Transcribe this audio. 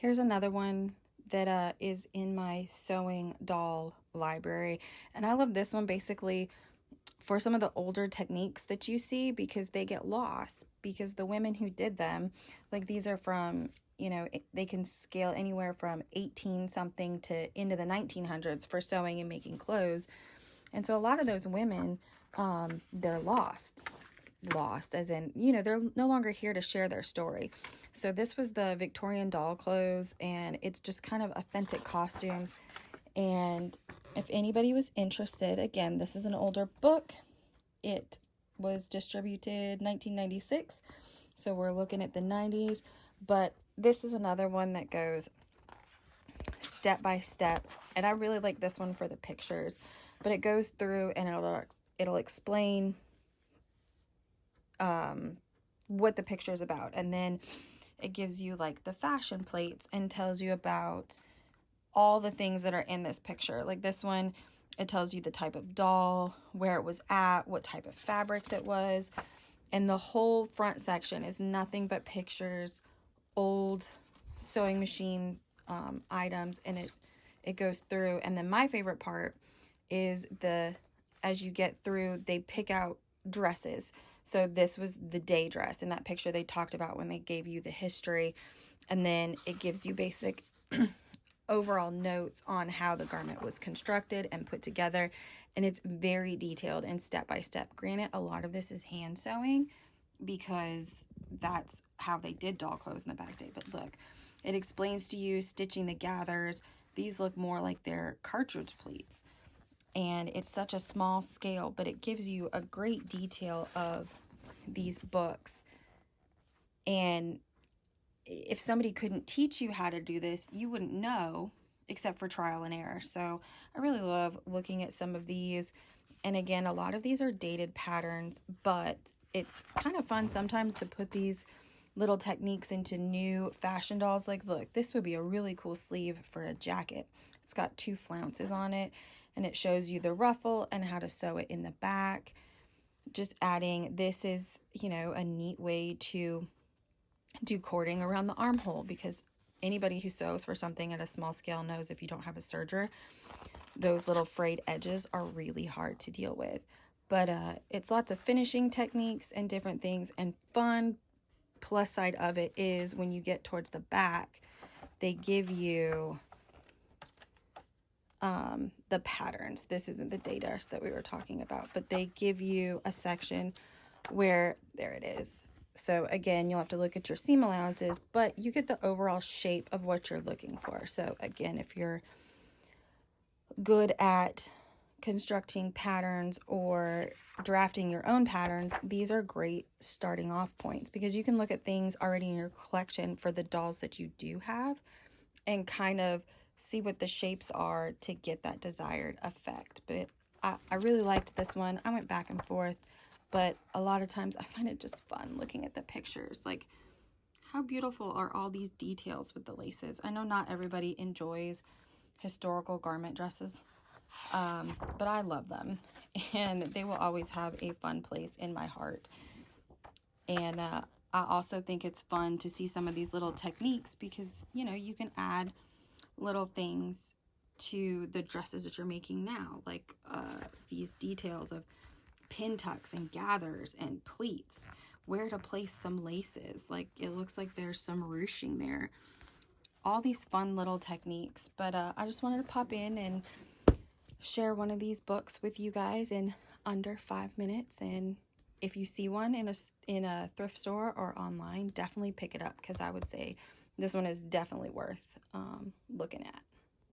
Here's another one that is in my sewing doll library. And I love this one basically for some of the older techniques that you see, because they get lost, because the women who did them, like these are from, you know, they can scale anywhere from 18 something to into the 1900s for sewing and making clothes. And so a lot of those women, they're lost as in, you know, they're no longer here to share their story. So this was the Victorian doll clothes, and it's just kind of authentic costumes. And if anybody was interested, again, this is an older book. It was distributed 1996, so we're looking at the 90s. But this is another one that goes step by step, and I really like this one for the pictures. But it goes through and it'll explain what the picture is about, and then it gives you like the fashion plates and tells you about all the things that are in this picture. Like this one, it tells you the type of doll, where it was at, what type of fabrics it was, and the whole front section is nothing but pictures, old sewing machine items, and it goes through. And then my favorite part is as you get through, they pick out dresses. So this was the day dress in that picture they talked about when they gave you the history, and then it gives you basic overall notes on how the garment was constructed and put together, and it's very detailed and step by step. Granted, a lot of this is hand sewing because that's how they did doll clothes in the back day, but look, it explains to you stitching the gathers. These look more like they're cartridge pleats, and it's such a small scale, but it gives you a great detail of these books. And if somebody couldn't teach you how to do this, you wouldn't know except for trial and error. So I really love looking at some of these. And again, a lot of these are dated patterns, but it's kind of fun sometimes to put these little techniques into new fashion dolls. Like, look, this would be a really cool sleeve for a jacket. It's got 2 flounces on it, and it shows you the ruffle and how to sew it in the back. Just adding, this is, you know, a neat way to do cording around the armhole, because anybody who sews for something at a small scale knows if you don't have a serger, those little frayed edges are really hard to deal with. But it's lots of finishing techniques and different things. And fun plus side of it is when you get towards the back, they give you the patterns. This isn't the day dash that we were talking about, but they give you a section where, there it is. So again, you'll have to look at your seam allowances, but you get the overall shape of what you're looking for. So again, if you're good at constructing patterns or drafting your own patterns, these are great starting off points, because you can look at things already in your collection for the dolls that you do have and kind of see what the shapes are to get that desired effect. But I really liked this one. I went back and forth, but a lot of times I find it just fun looking at the pictures. Like, how beautiful are all these details with the laces? I know not everybody enjoys historical garment dresses, but I love them, and they will always have a fun place in my heart. And I also think it's fun to see some of these little techniques, because, you know, you can add little things to the dresses that you're making now, like these details of pin tucks and gathers and pleats, where to place some laces. Like, it looks like there's some ruching there. All these fun little techniques. But I just wanted to pop in and share one of these books with you guys in under 5 minutes. And if you see one in a thrift store or online, definitely pick it up, because I would say this one is definitely worth looking at.